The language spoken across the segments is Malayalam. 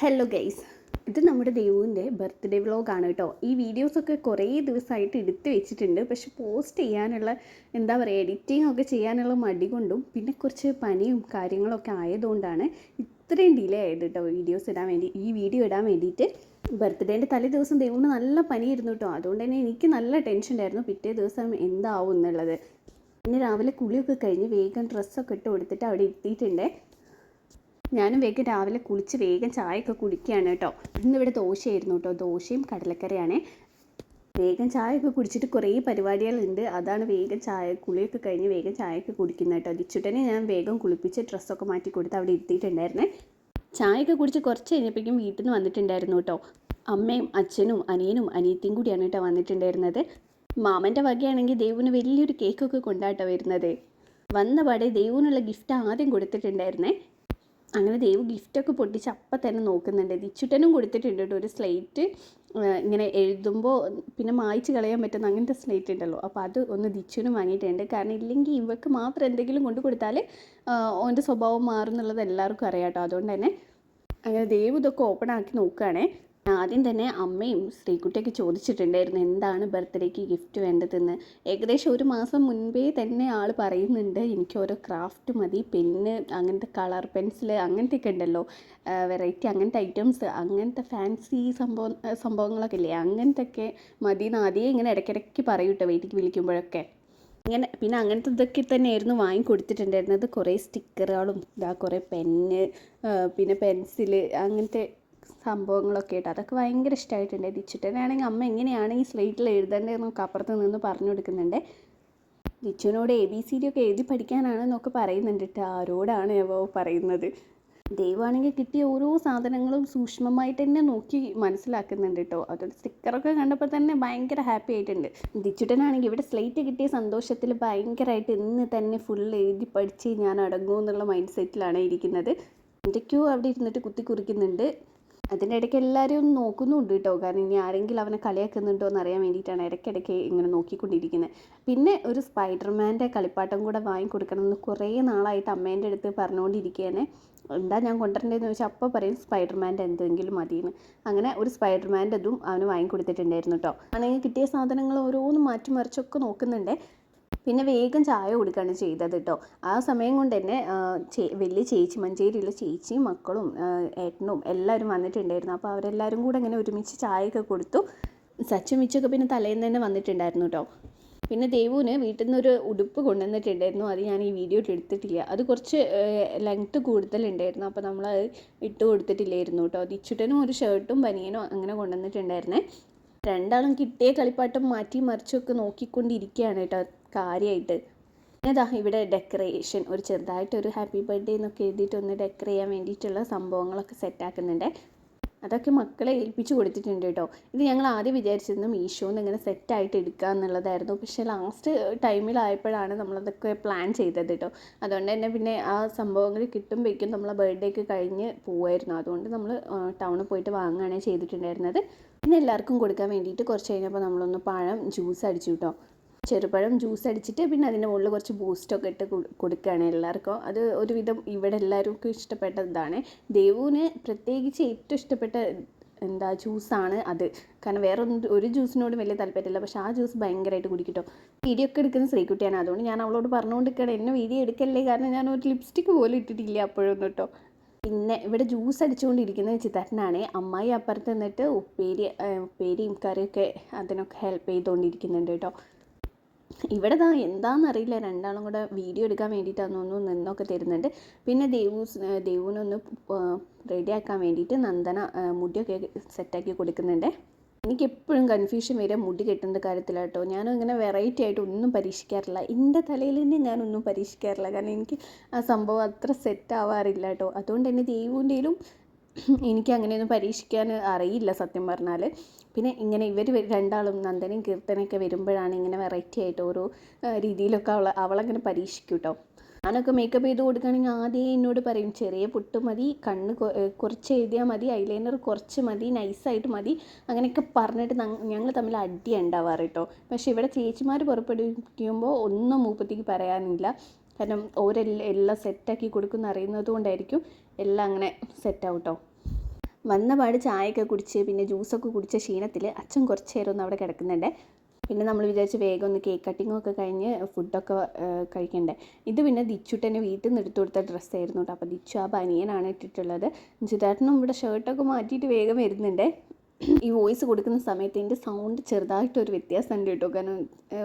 ഹലോ ഗൈസ്, ഇത് നമ്മുടെ ദേവുവിൻ്റെ ബർത്ത്ഡേ വ്ളോഗാണ് കേട്ടോ. ഈ വീഡിയോസൊക്കെ കുറേ ദിവസമായിട്ട് എടുത്ത് വെച്ചിട്ടുണ്ട്. പക്ഷെ പോസ്റ്റ് ചെയ്യാനുള്ള എഡിറ്റിംഗ് ഒക്കെ ചെയ്യാനുള്ള മടി കൊണ്ടും പിന്നെ കുറച്ച് പനിയും കാര്യങ്ങളൊക്കെ ആയതുകൊണ്ടാണ് ഇത്രയും ഡിലേ ആയത് കേട്ടോ ഈ വീഡിയോ ഇടാൻ വേണ്ടിയിട്ട്. ബർത്ത്ഡേൻ്റെ തലേ ദിവസം ദേവുവിന് നല്ല പനിയായിരുന്നു കേട്ടോ. അതുകൊണ്ട് തന്നെ എനിക്ക് നല്ല ടെൻഷൻ ഉണ്ടായിരുന്നു പിറ്റേ ദിവസം എന്താവും എന്നുള്ളത്. പിന്നെ രാവിലെ കുളിയൊക്കെ കഴിഞ്ഞ് വേഗം ഡ്രസ്സൊക്കെ ഇട്ട് കൊടുത്തിട്ട് അവിടെ എത്തിയിട്ടുണ്ട്. ഞാനും വേഗം രാവിലെ കുളിച്ച് വേഗം ചായയൊക്കെ കുടിക്കുകയാണ് കേട്ടോ. ഇന്നിവിടെ ദോശയായിരുന്നു കേട്ടോ, ദോശയും കടലക്കറിയാണ്. വേഗം ചായയൊക്കെ കുടിച്ചിട്ട് കുറേ പരിപാടികളുണ്ട്, അതാണ് വേഗം കുളിയൊക്കെ കഴിഞ്ഞ് വേഗം ചായയൊക്കെ കുടിക്കുന്നത് കേട്ടോ. ദിച്ചുട്ടനെ ഞാൻ വേഗം കുളിപ്പിച്ച് ഡ്രസ്സൊക്കെ മാറ്റി കൊടുത്ത് അവിടെ എത്തിയിട്ടുണ്ടായിരുന്നേ. ചായയൊക്കെ കുടിച്ച് കുറച്ച് കഴിഞ്ഞപ്പോഴേക്കും വീട്ടിൽ നിന്ന് വന്നിട്ടുണ്ടായിരുന്നു കേട്ടോ. അമ്മയും അച്ഛനും അനിയനും അനിയത്തിയും കൂടിയാണ് കേട്ടോ വന്നിട്ടുണ്ടായിരുന്നത്. മാമൻ്റെ വകയാണെങ്കിൽ ദേവുവിന് വലിയൊരു കേക്കൊക്കെ കൊണ്ടാട്ടോ വരുന്നത്. വന്ന പാടെ ദേവുവിനുള്ള ഗിഫ്റ്റ് ആദ്യം കൊടുത്തിട്ടുണ്ടായിരുന്നേ. അങ്ങനെ ദേവ് ഗിഫ്റ്റൊക്കെ പൊട്ടിച്ച് അപ്പം തന്നെ നോക്കുന്നുണ്ട്. ദിച്ചുട്ടനും കൊടുത്തിട്ടുണ്ട് കേട്ടോ ഒരു സ്ലേറ്റ്. ഇങ്ങനെ എഴുതുമ്പോൾ പിന്നെ മായ്ച്ച് കളയാൻ പറ്റുന്ന അങ്ങനത്തെ സ്ലേറ്റ് ഉണ്ടല്ലോ, അപ്പോൾ അത് ഒന്ന് ദിച്ചുവിനും വാങ്ങിയിട്ടുണ്ട്. കാരണം ഇല്ലെങ്കിൽ ഇവർക്ക് മാത്രം എന്തെങ്കിലും കൊണ്ട് കൊടുത്താൽ ഓൻ്റെ സ്വഭാവം മാറുന്നുള്ളത് എല്ലാവർക്കും അറിയാം കേട്ടോ. അതുകൊണ്ട് തന്നെ അങ്ങനെ ദേവ് ഇതൊക്കെ ഓപ്പൺ ആക്കി നോക്കുകയാണേ. ആദ്യം തന്നെ അമ്മയും ശ്രീകുട്ടിയൊക്കെ ചോദിച്ചിട്ടുണ്ടായിരുന്നു എന്താണ് ബർത്ത്ഡേക്ക് ഗിഫ്റ്റ് വേണ്ടതെന്ന്. ഏകദേശം ഒരു മാസം മുൻപേ തന്നെ ആൾ പറയുന്നുണ്ട് എനിക്ക് ഓരോ ക്രാഫ്റ്റ് മതി, പെന്ന്, അങ്ങനത്തെ കളർ പെൻസിൽ അങ്ങനത്തെയൊക്കെ ഉണ്ടല്ലോ, വെറൈറ്റി അങ്ങനത്തെ ഐറ്റംസ്, അങ്ങനത്തെ ഫാൻസി സംഭവങ്ങളൊക്കെ ഇല്ലേ, അങ്ങനത്തെയൊക്കെ മതി എന്ന് ആദ്യം ഇങ്ങനെ ഇടയ്ക്കിടയ്ക്ക് പറയും കേട്ടോ വീട്ടിലേക്ക് വിളിക്കുമ്പോഴൊക്കെ. ഇങ്ങനെ പിന്നെ അങ്ങനത്തെ ഇതൊക്കെ തന്നെയായിരുന്നു വാങ്ങിക്കൊടുത്തിട്ടുണ്ടായിരുന്നത്. കുറേ സ്റ്റിക്കറുകളും കുറേ പെന്ന്, പിന്നെ പെൻസിൽ, അങ്ങനത്തെ സംഭവങ്ങളൊക്കെ ആയിട്ട് അതൊക്കെ ഭയങ്കര ഇഷ്ടമായിട്ടുണ്ട്. ദിച്ചുട്ടനാണെങ്കിൽ അമ്മ എങ്ങനെയാണ് ഈ സ്ലേറ്റിൽ എഴുതേണ്ടതെന്നൊക്കെ അപ്പുറത്ത് നിന്ന് പറഞ്ഞു കൊടുക്കുന്നുണ്ട്. ദിച്ചുവിനോട് ABCD ഒക്കെ എഴുതി പഠിക്കാനാണെന്നൊക്കെ പറയുന്നുണ്ട് കേട്ടോ. ആരോടാണ് പറയുന്നത്. ദൈവമാണെങ്കിൽ കിട്ടിയ ഓരോ സാധനങ്ങളും സൂക്ഷ്മമായിട്ട് തന്നെ നോക്കി മനസ്സിലാക്കുന്നുണ്ട് കേട്ടോ. അതൊരു സ്റ്റിക്കറൊക്കെ കണ്ടപ്പോൾ തന്നെ ഭയങ്കര ഹാപ്പി ആയിട്ടുണ്ട്. ദിച്ചുട്ടനാണെങ്കിൽ ഇവിടെ സ്ലേറ്റ് കിട്ടിയ സന്തോഷത്തിൽ ഭയങ്കരമായിട്ട് ഇന്ന് തന്നെ ഫുൾ എഴുതി പഠിച്ച് ഞാൻ അടങ്ങൂ എന്നുള്ള മൈൻഡ് സെറ്റിലാണ് ഇരിക്കുന്നത്. എന്തൊക്കെയോ അവിടെ ഇരുന്നിട്ട് കുത്തി കുറിക്കുന്നുണ്ട്. അതിൻ്റെ ഇടയ്ക്ക് എല്ലാവരും ഒന്ന് നോക്കുന്നുണ്ട് കേട്ടോ. കാരണം ഇനി ആരെങ്കിലും അവനെ കളിയാക്കുന്നുണ്ടോ എന്ന് അറിയാൻ വേണ്ടിയിട്ടാണ് ഇടയ്ക്കിടയ്ക്ക് ഇങ്ങനെ നോക്കിക്കൊണ്ടിരിക്കുന്നത്. പിന്നെ ഒരു സ്പൈഡർമാൻ്റെ കളിപ്പാട്ടം കൂടെ വാങ്ങിക്കൊടുക്കണം എന്ന് കുറേ നാളായിട്ട് അമ്മേൻ്റെ അടുത്ത് പറഞ്ഞുകൊണ്ടിരിക്കുകയാണ്. എന്താ ഞാൻ കൊണ്ടുവരേണ്ടതെന്ന് ചോദിച്ചാൽ അപ്പോൾ പറയും സ്പൈഡർമാൻ്റെ എന്തെങ്കിലും മതിയെന്ന്. അങ്ങനെ ഒരു സ്പൈഡർമാൻ്റെ ഇതും അവന് വാങ്ങിക്കൊടുത്തിട്ടുണ്ടായിരുന്നു കേട്ടോ. ആണെങ്കിൽ കിട്ടിയ സാധനങ്ങൾ ഓരോന്നും മാറ്റി മറിച്ചൊക്കെ നോക്കുന്നുണ്ട്. പിന്നെ വേഗം ചായ കൊടുക്കുകയാണ് ചെയ്തത് കേട്ടോ. ആ സമയം കൊണ്ട് തന്നെ വലിയ ചേച്ചി, മഞ്ചേരിയിലെ ചേച്ചിയും മക്കളും ഏട്ടനും എല്ലാവരും വന്നിട്ടുണ്ടായിരുന്നു. അപ്പോൾ അവരെല്ലാവരും കൂടെ ഇങ്ങനെ ഒരുമിച്ച് ചായയൊക്കെ കൊടുത്തു. സച്ചും മിച്ചൊക്കെ പിന്നെ തലേന്ന് തന്നെ വന്നിട്ടുണ്ടായിരുന്നു കേട്ടോ. പിന്നെ ദേവുവിന് വീട്ടിൽ നിന്നൊരു ഉടുപ്പ് കൊണ്ടുവന്നിട്ടുണ്ടായിരുന്നു. അത് ഞാൻ ഈ വീഡിയോ എടുത്തിട്ടില്ല, അത് കുറച്ച് ലെങ്ത്ത് കൂടുതലുണ്ടായിരുന്നു, അപ്പോൾ നമ്മളത് ഇട്ട് കൊടുത്തിട്ടില്ലായിരുന്നു കേട്ടോ. ദിച്ചുട്ടനും ഒരു ഷർട്ടും ബനിയനും അങ്ങനെ കൊണ്ടുവന്നിട്ടുണ്ടായിരുന്നേ. രണ്ടാളും കിട്ടിയ കളിപ്പാട്ടം മാറ്റി മറിച്ചൊക്കെ നോക്കിക്കൊണ്ടിരിക്കുകയാണ് കേട്ടോ കാര്യമായിട്ട്. പിന്നെ ഇവിടെ ഡെക്കറേഷൻ, ഒരു ചെറുതായിട്ടൊരു ഹാപ്പി ബർത്ത്ഡേ എന്നൊക്കെ എഴുതിയിട്ടൊന്ന് ഡെക്കറേറ്റ് ചെയ്യാൻ വേണ്ടിയിട്ടുള്ള സംഭവങ്ങളൊക്കെ സെറ്റാക്കുന്നുണ്ട്. അതൊക്കെ മക്കളെ ഏൽപ്പിച്ച് കൊടുത്തിട്ടുണ്ട് കേട്ടോ. ഇത് ഞങ്ങൾ ആദ്യം വിചാരിച്ചിരുന്നു മീഷോന്ന് ഇങ്ങനെ സെറ്റായിട്ട് എടുക്കുക എന്നുള്ളതായിരുന്നു. പക്ഷേ ലാസ്റ്റ് ടൈമിലായപ്പോഴാണ് നമ്മളതൊക്കെ പ്ലാൻ ചെയ്തത് കേട്ടോ. അതുകൊണ്ട് തന്നെ പിന്നെ ആ സംഭവങ്ങൾ കിട്ടുമ്പോഴേക്കും നമ്മളെ ബർത്ത്ഡേക്ക് കഴിഞ്ഞ് പോവുമായിരുന്നു. അതുകൊണ്ട് നമ്മൾ ടൗണിൽ പോയിട്ട് വാങ്ങുകയാണ് ചെയ്തിട്ടുണ്ടായിരുന്നത്. പിന്നെ എല്ലാവർക്കും കൊടുക്കാൻ വേണ്ടിയിട്ട് കുറച്ച് കഴിഞ്ഞപ്പോൾ നമ്മളൊന്ന് പഴം ജ്യൂസ് അടിച്ചു കേട്ടോ. ചെറുപഴം ജ്യൂസ് അടിച്ചിട്ട് പിന്നെ അതിൻ്റെ മുകളിൽ കുറച്ച് ബൂസ്റ്റൊക്കെ ഇട്ട് കൊടുക്കുകയാണ് എല്ലാവർക്കും. അത് ഒരുവിധം ഇവിടെ എല്ലാവർക്കും ഇഷ്ടപ്പെട്ട ഇതാണ്. ദേവുവിന് പ്രത്യേകിച്ച് ഏറ്റവും ഇഷ്ടപ്പെട്ട ജ്യൂസാണ് അത്. കാരണം വേറെ ഒരു ജ്യൂസിനോട് വലിയ താല്പര്യമില്ല, പക്ഷേ ആ ജ്യൂസ് ഭയങ്കരമായിട്ട് കുടിക്കട്ടോ. വീഡിയോ ഒക്കെ എടുക്കുന്ന ശ്രീകുട്ടിയാണ്, അതുകൊണ്ട് ഞാൻ അവളോട് പറഞ്ഞുകൊണ്ടിരിക്കുകയാണ് എന്നെ വീഡിയോ എടുക്കല്ലേ, കാരണം ഞാൻ ഒരു ലിപ്സ്റ്റിക്ക് പോലും ഇട്ടിട്ടില്ല അപ്പോഴൊന്നും കേട്ടോ. പിന്നെ ഇവിടെ ജ്യൂസ് അടിച്ചുകൊണ്ടിരിക്കുന്നത് ചിത്താട്ടനാണ്. അമ്മായി അപ്പുറത്ത് നിന്നിട്ട് ഉപ്പേരിയും കറിയൊക്കെ അതിനൊക്കെ ഹെൽപ്പ് ചെയ്തുകൊണ്ടിരിക്കുന്നുണ്ട് കേട്ടോ. ഇവിടെ എന്താണെന്നറിയില്ല, രണ്ടാളും കൂടെ വീഡിയോ എടുക്കാൻ വേണ്ടിയിട്ടാണെന്നൊന്ന് നിന്നൊക്കെ തരുന്നുണ്ട്. പിന്നെ ദേവുവിനൊന്ന് റെഡിയാക്കാൻ വേണ്ടിയിട്ട് നന്ദന മുടിയൊക്കെ സെറ്റാക്കി കൊടുക്കുന്നുണ്ട്. എനിക്കെപ്പോഴും കൺഫ്യൂഷൻ വരെ മുടി കെട്ടുന്ന കാര്യത്തിലാണ് കേട്ടോ. ഞാനും ഇങ്ങനെ വെറൈറ്റി ആയിട്ട് ഒന്നും പരീക്ഷിക്കാറില്ല. എൻ്റെ തലയിൽ തന്നെ ഞാനൊന്നും പരീക്ഷിക്കാറില്ല, കാരണം എനിക്ക് ആ സംഭവം അത്ര സെറ്റ് ആവാറില്ല കേട്ടോ. അതുകൊണ്ട് തന്നെ ദേവുവിൻ്റെയിലും എനിക്ക് അങ്ങനെയൊന്നും പരീക്ഷിക്കാൻ അറിയില്ല സത്യം പറഞ്ഞാൽ. പിന്നെ ഇങ്ങനെ ഇവർ രണ്ടാളും നന്ദനയും കീർത്തനയൊക്കെ വരുമ്പോഴാണ് ഇങ്ങനെ വെറൈറ്റി ആയിട്ട് ഓരോ രീതിയിലൊക്കെ അവളങ്ങനെ പരീക്ഷിക്കും കേട്ടോ. ഞാനൊക്കെ മേക്കപ്പ് ചെയ്ത് കൊടുക്കുകയാണെങ്കിൽ ആദ്യം എന്നോട് പറയും ചെറിയ പൊട്ട് മതി, കണ്ണ് കുറച്ച് എഴുതിയാൽ മതി, ഐലൈനർ കുറച്ച് മതി, നൈസായിട്ട് മതി, അങ്ങനെയൊക്കെ പറഞ്ഞിട്ട് ഞങ്ങൾ തമ്മിൽ അടി ഉണ്ടാവാറ് കേട്ടോ. പക്ഷേ ഇവിടെ ചേച്ചിമാർ പുറപ്പെടുവിക്കുമ്പോൾ ഒന്നും മൂപ്പത്തേക്ക് പറയാനില്ല. കാരണം ഓരെല്ലാം എല്ലാം സെറ്റാക്കി കൊടുക്കുന്ന അറിയുന്നത് കൊണ്ടായിരിക്കും എല്ലാം അങ്ങനെ സെറ്റാവും കേട്ടോ. വന്ന പാട് ചായയൊക്കെ കുടിച്ച് പിന്നെ ജ്യൂസൊക്കെ കുടിച്ച ക്ഷീണത്തിൽ അച്ഛൻ കുറച്ച് നേരം ഒന്ന് അവിടെ കിടക്കുന്നുണ്ട്. പിന്നെ നമ്മൾ വിചാരിച്ച് വേഗം ഒന്ന് കേക്ക് കട്ടിങ്ങും ഒക്കെ കഴിഞ്ഞ് ഫുഡൊക്കെ കഴിക്കണ്ടേ. ഇത് പിന്നെ ദിച്ചുട്ടനെ വീട്ടിൽ നിന്ന് എടുത്തു കൊടുത്ത ഡ്രസ്സായിരുന്നു കേട്ടോ. അപ്പോൾ ദിച്ചു ആ ബനിയനാണ് ഇട്ടിട്ടുള്ളത്. ജിതാട്ടനും ഇവിടെ ഷർട്ടൊക്കെ മാറ്റിയിട്ട് വേഗം വരുന്നുണ്ട്. ഈ വോയിസ് കൊടുക്കുന്ന സമയത്ത് എൻ്റെ സൗണ്ട് ചെറുതായിട്ടൊരു വ്യത്യാസമുണ്ട് കേട്ടോ. കാരണം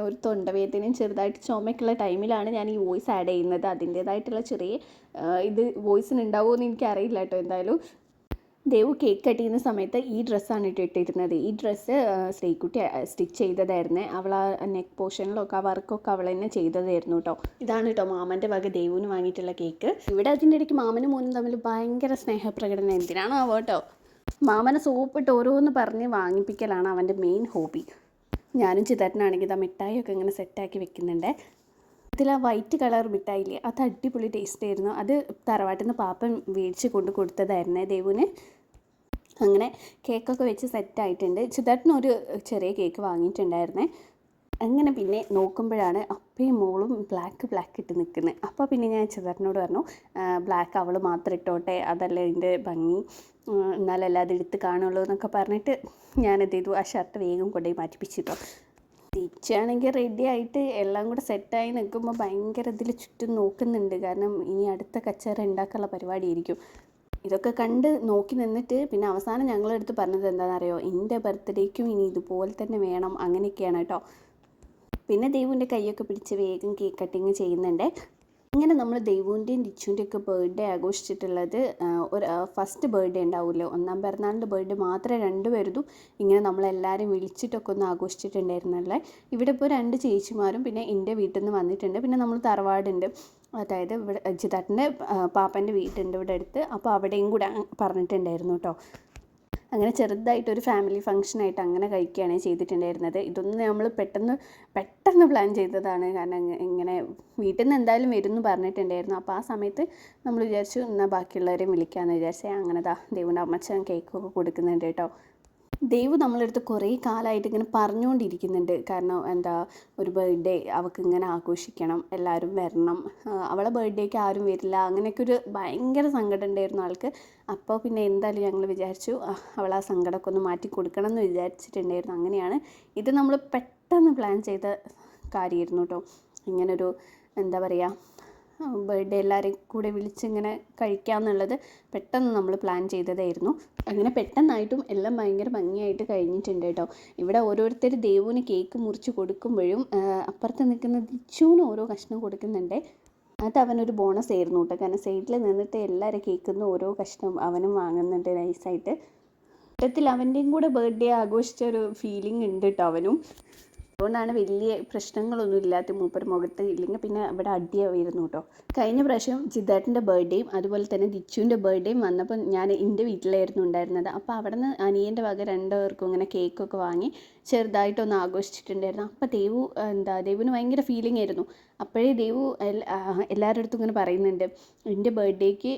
ഒരു തൊണ്ടവേദനയും ചെറുതായിട്ട് ചുമക്കുള്ള ടൈമിലാണ് ഞാൻ ഈ വോയിസ് ആഡ് ചെയ്യുന്നത്. അതിൻ്റേതായിട്ടുള്ള ചെറിയ ഇത് വോയിസിന് ഉണ്ടാവുമോ എന്ന് എനിക്കറിയില്ല കേട്ടോ. എന്തായാലും ദേവു കേക്ക് കട്ട് ചെയ്യുന്ന സമയത്ത് ഈ ഡ്രസ്സാണ് ഇട്ടിരുന്നത്. ഈ ഡ്രസ്സ് ശ്രീകുട്ടി സ്റ്റിച്ച് ചെയ്തതായിരുന്നു. അവൾ ആ നെക്ക് പോർഷനിലൊക്കെ ആ വർക്കൊക്കെ അവൾ തന്നെ ചെയ്തതായിരുന്നു കേട്ടോ. ഇതാണ് കേട്ടോ മാമൻ്റെ വക ദേവുവിന് വാങ്ങിയിട്ടുള്ള കേക്ക്. ഇവിടെ അതിൻ്റെ ഇടയ്ക്ക് മാമനും മോനും തമ്മിൽ ഭയങ്കര സ്നേഹപ്രകടനം. എന്തിനാണോ കേട്ടോ. മാമനെ സോപ്പിട്ട് ഓരോന്ന് പറഞ്ഞ് വാങ്ങിപ്പിക്കലാണ് അവൻ്റെ മെയിൻ ഹോബി. ഞാനും ചിതറിനാണെങ്കിൽ ഇതാ മിഠായിയൊക്കെ ഇങ്ങനെ സെറ്റാക്കി വെക്കുന്നുണ്ട്. ഇതിൽ ആ വൈറ്റ് കളർ മിഠായില്ലേ, അത് അടിപൊളി ടേസ്റ്റ് ആയിരുന്നു. അത് തറവാട്ടിൽ നിന്ന് പാപ്പൻ മേടിച്ച് കൊണ്ട് കൊടുത്തതായിരുന്നേ ദേവുവിന്. അങ്ങനെ കേക്കൊക്കെ വെച്ച് സെറ്റായിട്ടുണ്ട്. ചിതറിനൊരു ചെറിയ കേക്ക് വാങ്ങിയിട്ടുണ്ടായിരുന്നേ. അങ്ങനെ പിന്നെ നോക്കുമ്പോഴാണ് അപ്പയും മോളും ബ്ലാക്ക് ഇട്ട് നിൽക്കുന്നത്. അപ്പോൾ പിന്നെ ഞാൻ ചിതറിനോട് പറഞ്ഞു, ബ്ലാക്ക് അവൾ മാത്രം ഇട്ടോട്ടെ, അതല്ല ഇതിൻ്റെ ഭംഗി, എന്നാലല്ല അത് എടുത്ത് കാണുള്ളൂ എന്നൊക്കെ പറഞ്ഞിട്ട് ഞാനെന്ത് ചെയ്തു, ആ ഷർട്ട് വേഗം കൊണ്ടുപോയി മാറ്റിപ്പിച്ചിട്ടോ. തിരിച്ചാണെങ്കിൽ റെഡി ആയിട്ട് എല്ലാം കൂടെ സെറ്റായി നിൽക്കുമ്പോൾ ഭയങ്കര ഇതിൽ ചുറ്റും നോക്കുന്നുണ്ട്. കാരണം ഇനി അടുത്ത കച്ചറ ഉണ്ടാക്കാനുള്ള പരിപാടിയായിരിക്കും. ഇതൊക്കെ കണ്ട് നോക്കി നിന്നിട്ട് പിന്നെ അവസാനം ഞങ്ങളെടുത്ത് പറഞ്ഞത് എന്താണെന്നറിയോ, എൻ്റെ ബർത്ത്ഡേക്കും ഇനി ഇതുപോലെ തന്നെ വേണം, അങ്ങനെയൊക്കെയാണ് കേട്ടോ. പിന്നെ ദേവുവിൻ്റെ കൈയൊക്കെ പിടിച്ച് വേഗം കേക്ക് കട്ടിങ് ചെയ്യുന്നുണ്ട്. ഇങ്ങനെ നമ്മൾ ദേവുവിൻ്റെയും ദിച്ചുവിൻ്റെയും ഒക്കെ ബർത്ത്ഡേ ആഘോഷിച്ചിട്ടുള്ളത് ഒരു ഫസ്റ്റ് ബർത്ത്ഡേ ഉണ്ടാവുമല്ലോ, ഒന്നാം പിറന്നാളിൻ്റെ ബർത്ത്ഡേ മാത്രമേ രണ്ടുപേരും ഇങ്ങനെ നമ്മളെല്ലാവരും വിളിച്ചിട്ടൊക്കെ ഒന്ന് ആഘോഷിച്ചിട്ടുണ്ടായിരുന്നല്ലേ. ഇവിടെ ഇപ്പോൾ 2 ചേച്ചിമാരും പിന്നെ എൻ്റെ വീട്ടിൽ നിന്ന് വന്നിട്ടുണ്ട്. പിന്നെ നമ്മൾ തറവാടുണ്ട്, അതായത് ഇവിടെ ജിതാട്ടിൻ്റെ പാപ്പൻ്റെ വീട്ടുണ്ട് ഇവിടെ അടുത്ത്. അപ്പോൾ അവിടെയും കൂടെ പറഞ്ഞിട്ടുണ്ടായിരുന്നു കേട്ടോ. അങ്ങനെ ചെറുതായിട്ടൊരു ഫാമിലി ഫംഗ്ഷനായിട്ട് അങ്ങനെ കഴിക്കുകയാണ് ചെയ്തിട്ടുണ്ടായിരുന്നത്. ഇതൊന്നും നമ്മൾ പെട്ടെന്ന് പ്ലാൻ ചെയ്തതാണ്. കാരണം ഇങ്ങനെ വീട്ടിൽ നിന്ന് എന്തായാലും വരുമെന്ന് പറഞ്ഞിട്ടുണ്ടായിരുന്നു. അപ്പോൾ ആ സമയത്ത് നമ്മൾ വിചാരിച്ചു എന്നാൽ ബാക്കിയുള്ളവരെയും വിളിക്കാമെന്ന് വിചാരിച്ചേ. അങ്ങനെ ദേവുവിൻ്റെ അമ്മച്ചൻ കേക്കൊക്കെ കൊടുക്കുന്നുണ്ട് കേട്ടോ. ദേവു നമ്മളടുത്ത് കുറേ കാലമായിട്ട് ഇങ്ങനെ പറഞ്ഞുകൊണ്ടിരിക്കുന്നുണ്ട്. കാരണം ഒരു ബർത്ത്ഡേ അവൾക്ക് ഇങ്ങനെ ആഘോഷിക്കണം, എല്ലാവരും വരണം, അവളെ ബർത്ത്ഡേക്ക് ആരും വരില്ല, അങ്ങനെയൊക്കെ ഒരു ഭയങ്കര സങ്കടം ഉണ്ടായിരുന്നു ആൾക്ക്. അപ്പോൾ പിന്നെ എന്തായാലും ഞങ്ങൾ വിചാരിച്ചു അവൾ ആ സങ്കടമൊക്കെ ഒന്ന് മാറ്റി കൊടുക്കണം എന്ന് വിചാരിച്ചിട്ടുണ്ടായിരുന്നു. അങ്ങനെയാണ് ഇത് നമ്മൾ പെട്ടെന്ന് പ്ലാൻ ചെയ്ത കാര്യമായിരുന്നു കേട്ടോ. ഇങ്ങനൊരു ബർത്ത്ഡേ എല്ലാവരെയും കൂടെ വിളിച്ചിങ്ങനെ കഴിക്കാമെന്നുള്ളത് പെട്ടെന്ന് നമ്മൾ പ്ലാൻ ചെയ്തതായിരുന്നു. അങ്ങനെ പെട്ടെന്നായിട്ടും എല്ലാം ഭയങ്കര ഭംഗിയായിട്ട് കഴിഞ്ഞിട്ടുണ്ട് കേട്ടോ. ഇവിടെ ഓരോരുത്തർ ദേവുവിന് കേക്ക് മുറിച്ച് കൊടുക്കുമ്പോഴും അപ്പുറത്ത് നിൽക്കുന്ന ദിച്ചുവിന് ഓരോ കഷ്ണം കൊടുക്കുന്നുണ്ട്. അത് അവനൊരു ബോണസ് ആയിരുന്നു കേട്ടോ. കാരണം സൈഡിൽ നിന്നിട്ട് എല്ലാവരും കേൾക്കുന്ന ഓരോ കഷ്ണം അവനും വാങ്ങുന്നുണ്ട് നൈസായിട്ട്. മൊത്തത്തിൽ അവൻ്റെയും കൂടെ ബർത്ത്ഡേ ആഘോഷിച്ച ഒരു ഫീലിംഗ് ഉണ്ട് കേട്ടോ അവനും. അതുകൊണ്ടാണ് വലിയ പ്രശ്നങ്ങളൊന്നും ഇല്ലാത്ത മൂപ്പര് മുഖത്ത്. ഇല്ലെങ്കിൽ പിന്നെ ഇവിടെ അടിയായിരുന്നു കേട്ടോ. കഴിഞ്ഞ പ്രാവശ്യം ജിതാട്ടിൻ്റെ ബർത്ത്ഡേയും അതുപോലെ തന്നെ ദിച്ചുവിൻ്റെ ബർത്ത്ഡേയും വന്നപ്പോൾ ഞാൻ എൻ്റെ വീട്ടിലായിരുന്നു ഉണ്ടായിരുന്നത്. അപ്പോൾ അവിടെ നിന്ന് അനിയൻ്റെ വക 2 പേർക്കും ഇങ്ങനെ കേക്കൊക്കെ വാങ്ങി ചെറുതായിട്ടൊന്ന് ആഘോഷിച്ചിട്ടുണ്ടായിരുന്നു. അപ്പോൾ ദേവുവിന് ഭയങ്കര ഫീലിംഗ് ആയിരുന്നു. അപ്പോഴേ ദേവു എല്ലാവരുടെ അടുത്തും ഇങ്ങനെ പറയുന്നുണ്ട്, എൻ്റെ ബർത്ത്ഡേക്ക്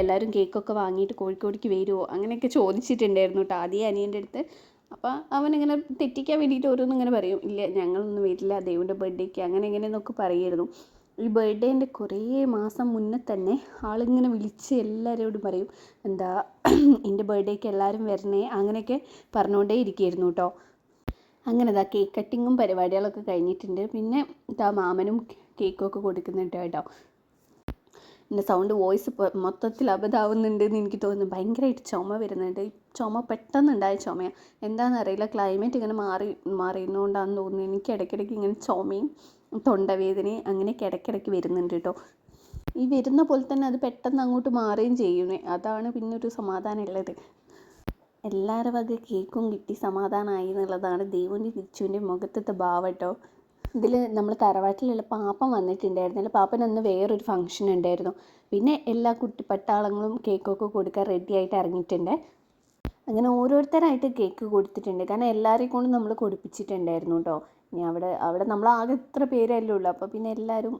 എല്ലാവരും കേക്കൊക്കെ വാങ്ങിയിട്ട് കോഴിക്കോടേക്ക് വരുമോ അങ്ങനെയൊക്കെ ചോദിച്ചിട്ടുണ്ടായിരുന്നു കേട്ടോ ആദ്യം അനിയൻ്റെ അടുത്ത്. അപ്പോൾ അവനിങ്ങനെ തെറ്റിക്കാൻ വേണ്ടിയിട്ട് ഓരോന്നും ഇങ്ങനെ പറയും, ഇല്ല ഞങ്ങളൊന്നും വരില്ല ദേവുവിൻ്റെ ബർത്ത്ഡേക്ക് അങ്ങനെ ഇങ്ങനെയെന്നൊക്കെ പറയുമായിരുന്നു. ഈ ബർത്ത്ഡേൻ്റെ കുറേ മാസം മുന്നേ തന്നെ ആളിങ്ങനെ വിളിച്ച് എല്ലാവരോടും പറയും എൻ്റെ ബർത്ത്ഡേക്ക് എല്ലാവരും വരണേ അങ്ങനെയൊക്കെ പറഞ്ഞുകൊണ്ടേ ഇരിക്കുകയായിരുന്നു കേട്ടോ. അങ്ങനെ കേക്ക് കട്ടിങ്ങും പരിപാടികളൊക്കെ കഴിഞ്ഞിട്ടുണ്ട്. പിന്നെ മാമനും കേക്കൊക്കെ കൊടുക്കുന്നുണ്ട് കേട്ടോ. എൻ്റെ വോയിസ് മൊത്തത്തിൽ അബദ്ധമാവുന്നുണ്ട് എന്ന് എനിക്ക് തോന്നുന്നു. ഭയങ്കരമായിട്ട് ചുമ വരുന്നുണ്ട്. ഈ ചുമ പെട്ടെന്നുണ്ടായ ചുമയാണ്, എന്താണെന്നറിയില്ല. ക്ലൈമറ്റ് ഇങ്ങനെ മാറിയുന്നതുകൊണ്ടാണെന്ന് തോന്നുന്നു. എനിക്ക് ഇടയ്ക്കിടയ്ക്ക് ഇങ്ങനെ ചുമയും തൊണ്ടവേദനയും അങ്ങനെയൊക്കെ ഇടയ്ക്കിടയ്ക്ക് വരുന്നുണ്ട് കേട്ടോ. ഈ വരുന്ന പോലെ തന്നെ അത് പെട്ടെന്ന് അങ്ങോട്ട് മാറുകയും ചെയ്യുന്നേ. അതാണ് പിന്നെ ഒരു സമാധാനം ഉള്ളത്. എല്ലാവരുടെ വക കേക്കും കിട്ടി സമാധാനമായി എന്നുള്ളതാണ് ദേവുവിൻ്റെ ദിച്ചുവിൻ്റെ മുഖത്തത്തെ ഭാവം കേട്ടോ. ഇതിൽ നമ്മൾ തറവാട്ടിലുള്ള പാപ്പൻ വന്നിട്ടുണ്ടായിരുന്നില്ല. പാപ്പനന്ന് വേറൊരു ഫംഗ്ഷൻ ഉണ്ടായിരുന്നു. പിന്നെ എല്ലാ പട്ടാളങ്ങളും കേക്കൊക്കെ കൊടുക്കാൻ റെഡി ആയിട്ട് ഇറങ്ങിയിട്ടുണ്ട്. അങ്ങനെ ഓരോരുത്തരായിട്ട് കേക്ക് കൊടുത്തിട്ടുണ്ട്. കാരണം എല്ലാവരെയും കൊണ്ട് നമ്മൾ കൊടുപ്പിച്ചിട്ടുണ്ടായിരുന്നു കേട്ടോ. ഇനി അവിടെ നമ്മൾ ആകെ ഇത്ര പേരല്ലേ ഉള്ളൂ. അപ്പോൾ പിന്നെ എല്ലാവരും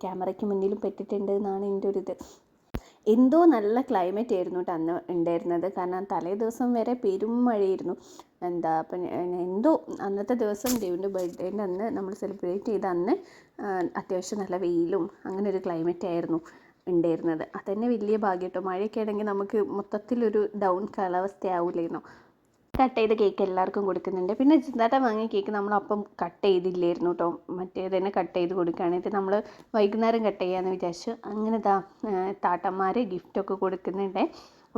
ക്യാമറയ്ക്ക് മുന്നിലും പെട്ടിട്ടുണ്ട് എന്നാണ് എൻ്റെ ഒരു ഇത്. എന്തോ നല്ല ക്ലൈമറ്റ് ആയിരുന്നു കേട്ടോ അന്ന് ഉണ്ടായിരുന്നത്. കാരണം തലേ ദിവസം വരെ പെരും മഴയായിരുന്നു. അപ്പം എന്തോ അന്നത്തെ ദിവസം ദേവുവിൻ്റെ ബർത്ത്ഡേൻ്റെ അന്ന് നമ്മൾ സെലിബ്രേറ്റ് ചെയ്ത അന്ന് അത്യാവശ്യം നല്ല വെയിലും അങ്ങനെ ഒരു ക്ലൈമറ്റ് ആയിരുന്നു. ഉണ്ടായിരുന്നത്. അതന്നെ വലിയ ഭാഗ്യം കേട്ടോ. മഴയൊക്കെ ആണെങ്കിൽ നമുക്ക് മൊത്തത്തിലൊരു ഡൗൺ കാലാവസ്ഥയാവില്ലായിരുന്നു. കട്ട് ചെയ്ത കേക്ക് എല്ലാവർക്കും കൊടുക്കുന്നുണ്ട്. പിന്നെ ചിന്താട്ട വാങ്ങിയ കേക്ക് നമ്മളപ്പം കട്ട് ചെയ്തില്ലായിരുന്നു കേട്ടോ. മറ്റേത് തന്നെ കട്ട് ചെയ്ത് കൊടുക്കുകയാണെങ്കിൽ നമ്മൾ വൈകുന്നേരം കട്ട് ചെയ്യാമെന്ന് വിചാരിച്ചു. അങ്ങനെ താട്ടന്മാർ ഗിഫ്റ്റൊക്കെ കൊടുക്കുന്നുണ്ട്.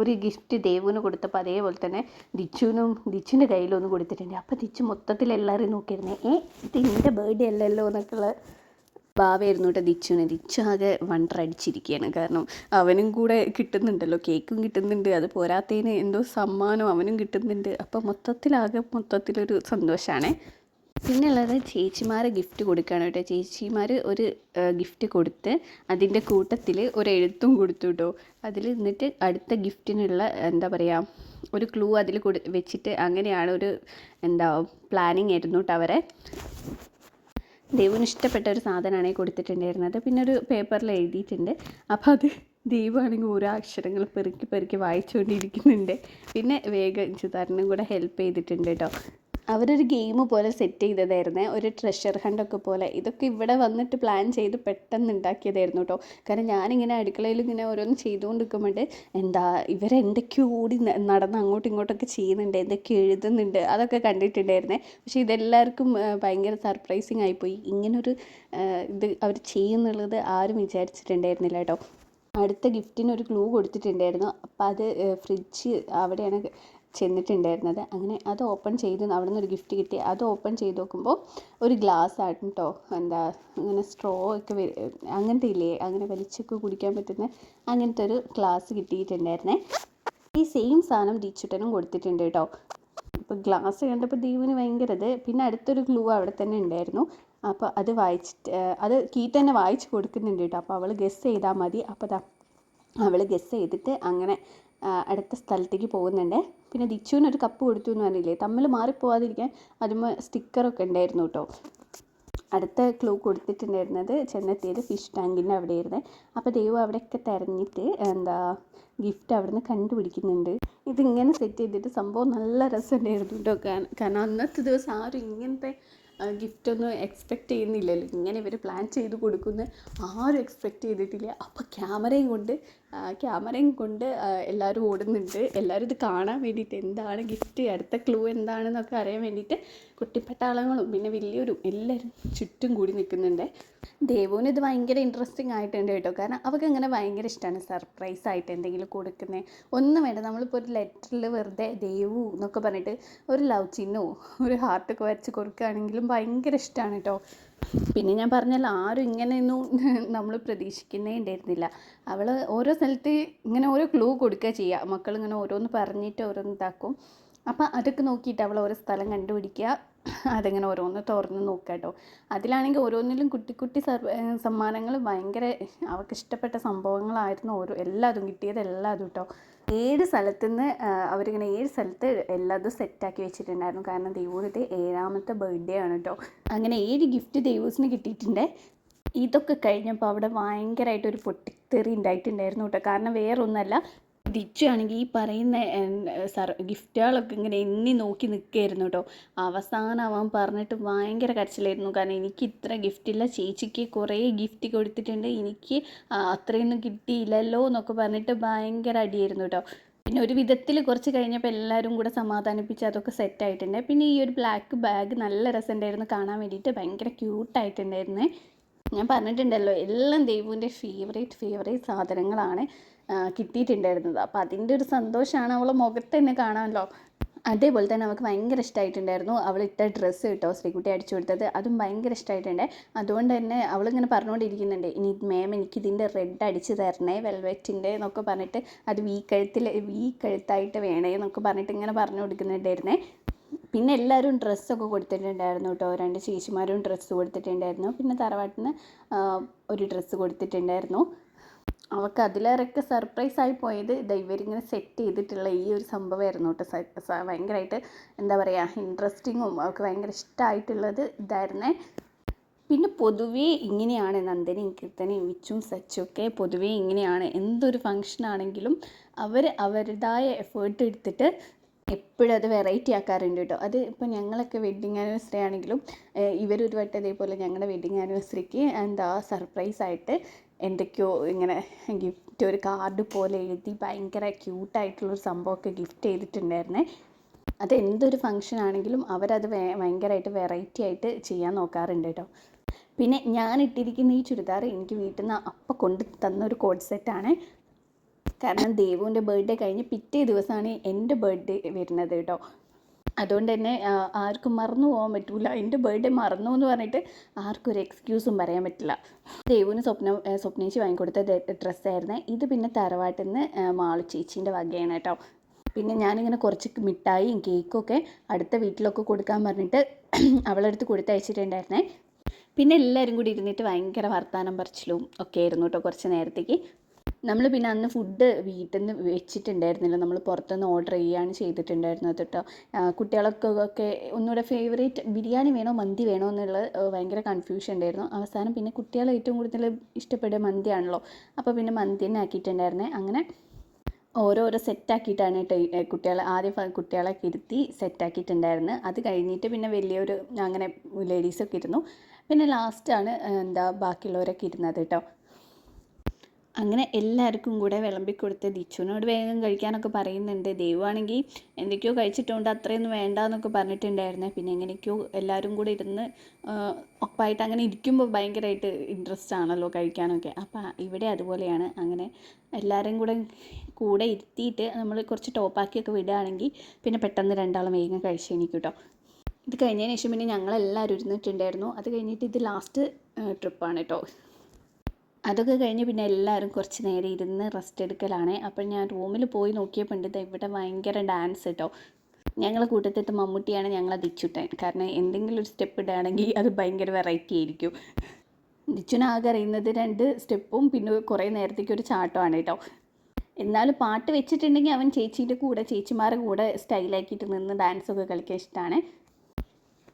ഒരു ഗിഫ്റ്റ് ദേവുവിന് കൊടുത്തപ്പോൾ അതേപോലെ തന്നെ ദിച്ചുവിൻ്റെ കയ്യിലൊന്ന് കൊടുത്തിട്ടുണ്ട്. അപ്പോൾ ദിച്ചു മൊത്തത്തിൽ എല്ലാവരും നോക്കിയിരുന്നേ, ഇത് എൻ്റെ ബർത്ത്ഡേ അല്ലല്ലോ എന്നൊക്കെയുള്ള ഭാവമായിരുന്നു കേട്ടോ ദിച്ചുവിന്. ദിച്ചു ആകെ വണ്ടറടിച്ചിരിക്കുകയാണ്. കാരണം അവനും കൂടെ കിട്ടുന്നുണ്ടല്ലോ, കേക്കും കിട്ടുന്നുണ്ട്, അത് പോരാത്തതിന് എന്തോ സമ്മാനം അവനും കിട്ടുന്നുണ്ട്. അപ്പോൾ മൊത്തത്തിലൊരു സന്തോഷമാണ്. പിന്നെ ഉള്ളത് ചേച്ചിമാരെ ഗിഫ്റ്റ് കൊടുക്കുകയാണ് കേട്ടോ. ചേച്ചിമാർ ഒരു ഗിഫ്റ്റ് കൊടുത്ത് അതിൻ്റെ കൂട്ടത്തിൽ ഒരു എഴുത്തും കൊടുത്തു കേട്ടോ. അതിൽ എന്നിട്ട് അടുത്ത ഗിഫ്റ്റിനുള്ള എന്താ പറയുക, ഒരു ക്ലൂ അതിൽ വെച്ചിട്ട് അങ്ങനെയാണ് ഒരു പ്ലാനിങ് ആയിരുന്നു കേട്ടോ അവരെ. ദേവുവിന് ഇഷ്ടപ്പെട്ട ഒരു സാധനമാണ് കൊടുത്തിട്ടുണ്ടായിരുന്നത്. പിന്നെ ഒരു പേപ്പറിൽ എഴുതിയിട്ടുണ്ട്. അപ്പോൾ അത് ദൈവമാണെങ്കിൽ ഓരോ അക്ഷരങ്ങൾ പെറുക്കി വായിച്ചുകൊണ്ടിരിക്കുന്നുണ്ട്. പിന്നെ വേഗം ചിതാരനും കൂടെ ഹെൽപ്പ് ചെയ്തിട്ടുണ്ട് കേട്ടോ. അവരൊരു ഗെയിം പോലെ സെറ്റ് ചെയ്തതായിരുന്നേ, ഒരു ട്രഷർ ഹണ്ടൊക്കെ പോലെ. ഇതൊക്കെ ഇവിടെ വന്നിട്ട് പ്ലാൻ ചെയ്ത് പെട്ടെന്ന് ഉണ്ടാക്കിയതായിരുന്നു കേട്ടോ. കാരണം ഞാനിങ്ങനെ അടുക്കളയിൽ ഇങ്ങനെ ഓരോന്ന് ചെയ്തുകൊണ്ട് നിൽക്കുമ്പോൾ ഇവരെന്തൊക്കെയോ ഓടി നടന്ന് അങ്ങോട്ടും ഇങ്ങോട്ടൊക്കെ ചെയ്യുന്നുണ്ട്, എന്തൊക്കെയോ എഴുതുന്നുണ്ട്, അതൊക്കെ കണ്ടിട്ടുണ്ടായിരുന്നേ. പക്ഷേ ഇതെല്ലാവർക്കും ഭയങ്കര സർപ്രൈസിങ് ആയിപ്പോയി. ഇങ്ങനൊരു ഇത് അവർ ചെയ്യുന്നുള്ളത് ആരും വിചാരിച്ചിട്ടുണ്ടായിരുന്നില്ല കേട്ടോ. അടുത്ത ഗിഫ്റ്റിനൊരു ക്ലൂ കൊടുത്തിട്ടുണ്ടായിരുന്നു. അപ്പോൾ അത് ഫ്രിഡ്ജ് അവിടെയാണ് ചെന്നിട്ടുണ്ടായിരുന്നത്. അങ്ങനെ അത് ഓപ്പൺ ചെയ്ത് അവിടെ നിന്നൊരു ഗിഫ്റ്റ് കിട്ടി. അത് ഓപ്പൺ ചെയ്ത് നോക്കുമ്പോൾ ഒരു ഗ്ലാസ് ആണ് കേട്ടോ. അങ്ങനെ സ്ട്രോ ഒക്കെ അങ്ങനത്തെ ഇല്ലേ, അങ്ങനെ വലിച്ചൊക്കെ കുടിക്കാൻ പറ്റുന്ന അങ്ങനത്തെ ഒരു ഗ്ലാസ് കിട്ടിയിട്ടുണ്ടായിരുന്നേ. ഈ സെയിം സാധനം ദീച്ചുട്ടനും കൊടുത്തിട്ടുണ്ട് കേട്ടോ. അപ്പോൾ ഗ്ലാസ് കണ്ടപ്പോൾ ദീവിന് ഭയങ്കര പിന്നെ അടുത്തൊരു ക്ലൂ അവിടെ തന്നെ ഉണ്ടായിരുന്നു. അപ്പോൾ അത് കീ തന്നെ വായിച്ച് കൊടുക്കുന്നുണ്ട് കേട്ടോ. അപ്പോൾ അവൾ ഗസ് ചെയ്താൽ മതി. അപ്പോൾ അവൾ ഗസ് ചെയ്തിട്ട് അങ്ങനെ അടുത്ത സ്ഥലത്തേക്ക് പോകുന്നുണ്ട്. പിന്നെ ദിച്ചുവിനൊരു കപ്പ് കൊടുത്തു എന്ന് പറഞ്ഞില്ലേ, തമ്മിൽ മാറിപ്പോവാതിരിക്കാൻ അതുമ്പോൾ സ്റ്റിക്കറൊക്കെ ഉണ്ടായിരുന്നു കേട്ടോ. അടുത്ത ക്ലൂ കൊടുത്തിട്ടുണ്ടായിരുന്നത് ചെന്നെത്തിയത് ഫിഷ് ടാങ്കിൻ്റെ അവിടെയായിരുന്നേ. അപ്പോൾ ദൈവം അവിടെയൊക്കെ തിരഞ്ഞിട്ട് ഗിഫ്റ്റ് അവിടെ നിന്ന് കണ്ടുപിടിക്കുന്നുണ്ട്. ഇതിങ്ങനെ സെറ്റ് ചെയ്തിട്ട് സംഭവം നല്ല രസമുണ്ടായിരുന്നു കേട്ടോ. കാരണം അന്നത്തെ ദിവസം ആരും ഇങ്ങനത്തെ ഗിഫ്റ്റൊന്നും എക്സ്പെക്റ്റ് ചെയ്യുന്നില്ലല്ലോ. ഇങ്ങനെ ഇവർ പ്ലാൻ ചെയ്ത് കൊടുക്കുന്ന ആരും എക്സ്പെക്റ്റ് ചെയ്തിട്ടില്ല. അപ്പോൾ ക്യാമറയും കൊണ്ട് എല്ലാവരും ഓടുന്നുണ്ട്. എല്ലാവരും ഇത് കാണാൻ വേണ്ടിയിട്ട് എന്താണ് ഗിഫ്റ്റ്, അടുത്ത ക്ലൂ എന്താണെന്നൊക്കെ അറിയാൻ വേണ്ടിയിട്ട് കുട്ടിപ്പട്ടാളങ്ങളും പിന്നെ വലിയൊരു എല്ലാവരും ചുറ്റും കൂടി നിൽക്കുന്നുണ്ട്. ദേവുവിന് ഇത് ഭയങ്കര ഇൻട്രസ്റ്റിംഗ് ആയിട്ടുണ്ട് കേട്ടോ. കാരണം അവർക്ക് അങ്ങനെ ഭയങ്കര ഇഷ്ടമാണ് സർപ്രൈസ് ആയിട്ട് എന്തെങ്കിലും കൊടുക്കുന്നത്. ഒന്നും വേണ്ട, നമ്മളിപ്പോൾ ഒരു ലെറ്ററിൽ വെറുതെ ദേവു എന്നൊക്കെ പറഞ്ഞിട്ട് ഒരു ലവ് ചിഹ്നമോ ഒരു ഹാർട്ടൊക്കെ വരച്ച് കൊടുക്കുകയാണെങ്കിലും ഭയങ്കര ഇഷ്ടമാണ് കേട്ടോ. പിന്നെ ഞാൻ പറഞ്ഞല്ലോ, ആരും ഇങ്ങനെയൊന്നും നമ്മൾ പ്രതീക്ഷിക്കുന്നേ ഉണ്ടായിരുന്നില്ല. അവൾ ഓരോ സ്ഥലത്ത് ഇങ്ങനെ ഓരോ ക്ലൂ കൊടുക്കുക ചെയ്യുക. മക്കളിങ്ങനെ ഓരോന്ന് പറഞ്ഞിട്ട് ഓരോന്ന് ഇതാക്കും. അപ്പം അതൊക്കെ നോക്കിയിട്ട് അവൾ ഓരോ സ്ഥലം കണ്ടുപിടിക്കുക, അതിങ്ങനെ ഓരോന്ന് തുറന്ന് നോക്കുക കേട്ടോ. അതിലാണെങ്കിൽ ഓരോന്നിലും കുട്ടി സമ്മാനങ്ങൾ ഭയങ്കര അവർക്ക് ഇഷ്ടപ്പെട്ട സംഭവങ്ങളായിരുന്നു. എല്ലാതും കിട്ടിയത് എല്ലാതും കേട്ടോ. 7 സ്ഥലത്തുനിന്ന് അവരിങ്ങനെ 7 സ്ഥലത്ത് എല്ലാതും സെറ്റാക്കി വെച്ചിട്ടുണ്ടായിരുന്നു. കാരണം ദേവൂരിത് 7ാമത്തെ ബർത്ത്ഡേ ആണ് കേട്ടോ. അങ്ങനെ 7 ഗിഫ്റ്റ് ദേവൂസിന് കിട്ടിയിട്ടുണ്ട്. ഇതൊക്കെ കഴിഞ്ഞപ്പോൾ അവിടെ ഭയങ്കരമായിട്ടൊരു പൊട്ടിത്തെറി ഉണ്ടായിട്ടുണ്ടായിരുന്നു കേട്ടോ. കാരണം വേറൊന്നുമല്ല, ദിച്ചു ആണെങ്കിൽ ഈ പറയുന്ന ഗിഫ്റ്റുകളൊക്കെ ഇങ്ങനെ എണ്ണി നോക്കി നിൽക്കുകയായിരുന്നു കേട്ടോ. അവസാനം അവൻ പറഞ്ഞിട്ട് ഭയങ്കര കരച്ചിലായിരുന്നു. കാരണം എനിക്ക് ഇത്ര ഗിഫ്റ്റില്ല, ചേച്ചിക്ക് കുറേ ഗിഫ്റ്റ് കൊടുത്തിട്ടുണ്ട്, എനിക്ക് അത്രയൊന്നും കിട്ടിയില്ലല്ലോ എന്നൊക്കെ പറഞ്ഞിട്ട് ഭയങ്കര അടിയായിരുന്നു കേട്ടോ. പിന്നെ ഒരു വിധത്തിൽ കുറച്ച് കഴിഞ്ഞപ്പോൾ എല്ലാവരും കൂടെ സമാധാനിപ്പിച്ച് അതൊക്കെ സെറ്റായിട്ടുണ്ട്. പിന്നെ ഈ ഒരു ബ്ലാക്ക് ബാഗ് നല്ല രസമുണ്ടായിരുന്നു കാണാൻ വേണ്ടിയിട്ട്, ഭയങ്കര ക്യൂട്ടായിട്ടുണ്ടായിരുന്നേ. ഞാൻ പറഞ്ഞിട്ടുണ്ടല്ലോ, എല്ലാം ദേവുവിൻ്റെ ഫേവറേറ്റ് സാധനങ്ങളാണ് കിട്ടിയിട്ടുണ്ടായിരുന്നത്. അപ്പോൾ അതിൻ്റെ ഒരു സന്തോഷമാണ് അവളെ മുഖത്ത് തന്നെ കാണാമല്ലോ. അതേപോലെ തന്നെ അവൾക്ക് ഭയങ്കര ഇഷ്ടമായിട്ടുണ്ടായിരുന്നു അവളിട്ട ഡ്രസ്സ് കേട്ടോ, ശ്രീകുട്ടി അടിച്ചു കൊടുത്തത്. അതും ഭയങ്കര ഇഷ്ടമായിട്ടുണ്ട്. അതുകൊണ്ട് തന്നെ അവളിങ്ങനെ പറഞ്ഞുകൊണ്ടിരിക്കുന്നുണ്ട്, ഇനി മാം എനിക്കിതിൻ്റെ റെഡ് അടിച്ച് തരണേ വെൽവെറ്റിൻ്റെ എന്നൊക്കെ പറഞ്ഞിട്ട്, അത് വീ കഴുത്തായിട്ട് വേണേ എന്നൊക്കെ പറഞ്ഞിട്ട് ഇങ്ങനെ പറഞ്ഞു കൊടുക്കുന്നുണ്ടായിരുന്നേ. പിന്നെ എല്ലാവരും ഡ്രസ്സൊക്കെ കൊടുത്തിട്ടുണ്ടായിരുന്നു കേട്ടോ. 2 ചേച്ചിമാരും ഡ്രസ്സ് കൊടുത്തിട്ടുണ്ടായിരുന്നു. പിന്നെ തറവാട്ടിൽ നിന്ന് ഒരു ഡ്രസ്സ് കൊടുത്തിട്ടുണ്ടായിരുന്നു. അവൾക്ക് അതിലേറെയൊക്കെ സർപ്രൈസായി പോയത് ഇവരിങ്ങനെ സെറ്റ് ചെയ്തിട്ടുള്ള ഈ ഒരു സംഭവമായിരുന്നു കേട്ടോ. ഭയങ്കരമായിട്ട് എന്താ പറയുക, ഇൻട്രസ്റ്റിങ്ങും അവൾക്ക് ഭയങ്കര ഇഷ്ടമായിട്ടുള്ളത് ഇതായിരുന്നേ. പിന്നെ പൊതുവേ ഇങ്ങനെയാണ് നന്ദനയും കീർത്തനയും വിച്ചും സച്ചുമൊക്കെ പൊതുവേ ഇങ്ങനെയാണ്. എന്തൊരു ഫങ്ഷനാണെങ്കിലും അവരുടേതായ എഫേർട്ട് എടുത്തിട്ട് എപ്പോഴും അത് വെറൈറ്റി ആക്കാറുണ്ട് കേട്ടോ. അത് ഇപ്പോൾ ഞങ്ങളൊക്കെ വെഡ്ഡിങ് ആനിവേഴ്സറി ആണെങ്കിലും ഇവരൊരു വട്ടം ഇതേപോലെ ഞങ്ങളുടെ വെഡ്ഡിങ് ആനിവേഴ്സറിക്ക് സർപ്രൈസായിട്ട് എന്തൊക്കെയോ ഇങ്ങനെ ഗിഫ്റ്റ് ഒരു കാർഡ് പോലെ എഴുതി ഭയങ്കര ക്യൂട്ടായിട്ടുള്ളൊരു സംഭവമൊക്കെ ഗിഫ്റ്റ് ചെയ്തിട്ടുണ്ടായിരുന്നേ. അത് എന്തൊരു ഫംഗ്ഷൻ ആണെങ്കിലും അവരത് ഭയങ്കരമായിട്ട് വെറൈറ്റി ആയിട്ട് ചെയ്യാൻ നോക്കാറുണ്ട് കേട്ടോ. പിന്നെ ഞാൻ ഇട്ടിരിക്കുന്ന ഈ ചുരിദാർ എനിക്ക് വീട്ടിൽ നിന്ന് അപ്പം കൊണ്ട് തന്നൊരു കോഡ് സെറ്റാണ്. കാരണം ദേവുവിൻ്റെ ബർത്ത്ഡേ കഴിഞ്ഞ് പിറ്റേ ദിവസമാണ് എൻ്റെ ബർത്ത്ഡേ വരുന്നത് കേട്ടോ. അതുകൊണ്ട് തന്നെ ആർക്കും മറന്നു പോകാൻ പറ്റില്ല. എൻ്റെ ബർത്ത്ഡേ മറന്നു എന്ന് പറഞ്ഞിട്ട് ആർക്കും ഒരു എക്സ്ക്യൂസും പറയാൻ പറ്റില്ല. ദേവുവിന് സ്വപ്നേച്ചി വാങ്ങിക്കൊടുത്ത ഡ്രസ്സായിരുന്നു ഇത്. പിന്നെ തറവാട്ടിൽ നിന്ന് മാളു ചേച്ചീൻ്റെ വകയാണ് കേട്ടോ. പിന്നെ ഞാനിങ്ങനെ കുറച്ച് മിഠായിയും കേക്കും ഒക്കെ അടുത്ത വീട്ടിലൊക്കെ കൊടുക്കാൻ പറഞ്ഞിട്ട് അവളടുത്ത് കൊടുത്തയച്ചിട്ടുണ്ടായിരുന്നേ. പിന്നെ എല്ലാവരും കൂടി ഇരുന്നിട്ട് ഭയങ്കര വർത്താനം പറച്ചിലും ഒക്കെ ആയിരുന്നു കേട്ടോ കുറച്ച് നേരത്തേക്ക്. നമ്മൾ പിന്നെ അന്ന് ഫുഡ് വീട്ടിൽ നിന്ന് വെച്ചിട്ടുണ്ടായിരുന്നില്ല, നമ്മൾ പുറത്തുനിന്ന് ഓർഡർ ചെയ്യുകയാണ് ചെയ്തിട്ടുണ്ടായിരുന്നത് കേട്ടോ. കുട്ടികൾക്കൊക്കെ ഒന്നുകൂടെ ഫേവറേറ്റ് ബിരിയാണി വേണോ മന്തി വേണോ എന്നുള്ള ഭയങ്കര കൺഫ്യൂഷൻ ഉണ്ടായിരുന്നു. അവസാനം പിന്നെ കുട്ടികൾ ഏറ്റവും കൂടുതൽ ഇഷ്ടപ്പെടുക മന്തിയാണല്ലോ, അപ്പോൾ പിന്നെ മന്തി തന്നെ ആക്കിയിട്ടുണ്ടായിരുന്നേ. അങ്ങനെ ഓരോരോ സെറ്റാക്കിയിട്ടാണ് കേട്ടോ ആദ്യം കുട്ടികളൊക്കെ ഇരുത്തി സെറ്റാക്കിയിട്ടുണ്ടായിരുന്നു. അത് കഴിഞ്ഞിട്ട് പിന്നെ വലിയൊരു അങ്ങനെ ലേഡീസൊക്കെ ഇരുന്നു. പിന്നെ ലാസ്റ്റാണ് ബാക്കിയുള്ളവരൊക്കെ ഇരുന്നത് കേട്ടോ. അങ്ങനെ എല്ലാവർക്കും കൂടെ വിളമ്പിക്കൊടുത്ത് ദിച്ചുവിനോട് വേഗം കഴിക്കാനൊക്കെ പറയുന്നുണ്ട്. ദൈവമാണെങ്കിൽ എന്തൊക്കെയോ കഴിച്ചിട്ടുണ്ട്, അത്രയൊന്നും വേണ്ട എന്നൊക്കെ പറഞ്ഞിട്ടുണ്ടായിരുന്നേ. പിന്നെ എങ്ങനെയൊക്കെയോ എല്ലാവരും കൂടെ ഇരുന്ന് ഒപ്പമായിട്ട് അങ്ങനെ ഇരിക്കുമ്പോൾ ഭയങ്കരമായിട്ട് ഇൻട്രസ്റ്റ് ആണല്ലോ കഴിക്കാനൊക്കെ. അപ്പം ഇവിടെ അതുപോലെയാണ്. അങ്ങനെ എല്ലാവരും കൂടെ ഇരുത്തിയിട്ട് നമ്മൾ കുറച്ച് ടോപ്പാക്കിയൊക്കെ വിടുകയാണെങ്കിൽ പിന്നെ പെട്ടെന്ന് രണ്ടാളും വേഗം കഴിച്ച് എണീക്കും കേട്ടോ. ഇത് കഴിഞ്ഞതിന് ശേഷം പിന്നെ ഞങ്ങളെല്ലാവരും ഇരുന്നിട്ടുണ്ടായിരുന്നു. അത് കഴിഞ്ഞിട്ട് ഇത് ലാസ്റ്റ് ട്രിപ്പാണ് കേട്ടോ. അതൊക്കെ കഴിഞ്ഞ് പിന്നെ എല്ലാവരും കുറച്ച് നേരം ഇരുന്ന് റെസ്റ്റ് എടുക്കലാണ്. അപ്പോൾ ഞാൻ റൂമിൽ പോയി നോക്കിയപ്പോൾ ഉണ്ട് ഇവിടെ ഭയങ്കര ഡാൻസ് കേട്ടോ. ഞങ്ങളെ കൂട്ടത്തിലത്തെ മമ്മൂട്ടിയാണ് ഞങ്ങളെ ദിച്ചുട്ടൻ. കാരണം എന്തെങ്കിലും ഒരു സ്റ്റെപ്പ് ഇടുകയാണെങ്കിൽ അത് ഭയങ്കര വെറൈറ്റി ആയിരിക്കും. ദിച്ചുനാകെ അറിയുന്നത് 2 സ്റ്റെപ്പും പിന്നെ കുറേ നേരത്തേക്ക് ഒരു ചാട്ടമാണ് കേട്ടോ. എന്നാലും പാട്ട് വെച്ചിട്ടുണ്ടെങ്കിൽ അവൻ ചേച്ചിമാരുടെ കൂടെ സ്റ്റൈലാക്കിയിട്ട് നിന്ന് ഡാൻസൊക്കെ കളിക്കാൻ ഇഷ്ടമാണ്.